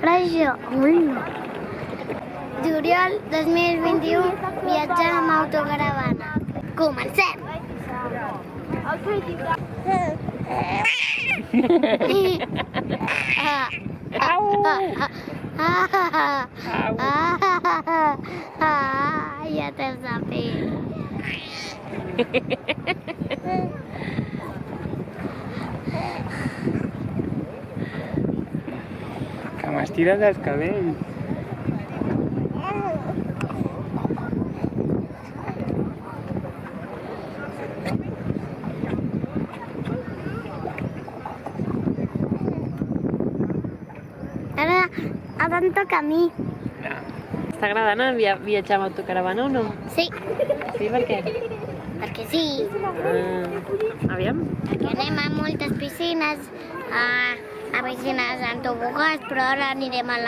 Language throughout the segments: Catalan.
Regió. Juliol 2021, viatjar amb autocaravana. Comencem! Ja t'has de fer. Que m'estires els cabells. Ara em toca a mi. T'està agradant el viatjar amb autocaravana o no? Sí, Sí, per què? perquè sí. Aviam. Perquè anem a moltes piscines, a piscines en tobogàs, però ara anirem a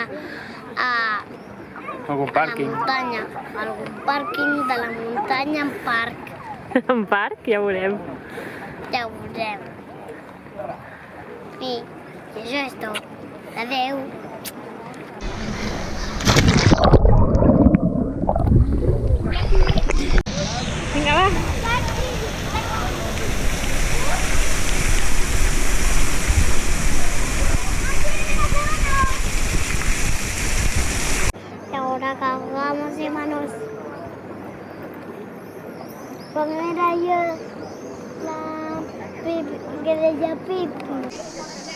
Algun la pàrquing. muntanya. A algun pàrquing de la muntanya en parc. En parc? Ja ho veurem. Ja ho veurem. I això és tot. Adeu. Vinga, va. Y ahora acabamos de manos. Poner ahí la pipi, que le llama pipi.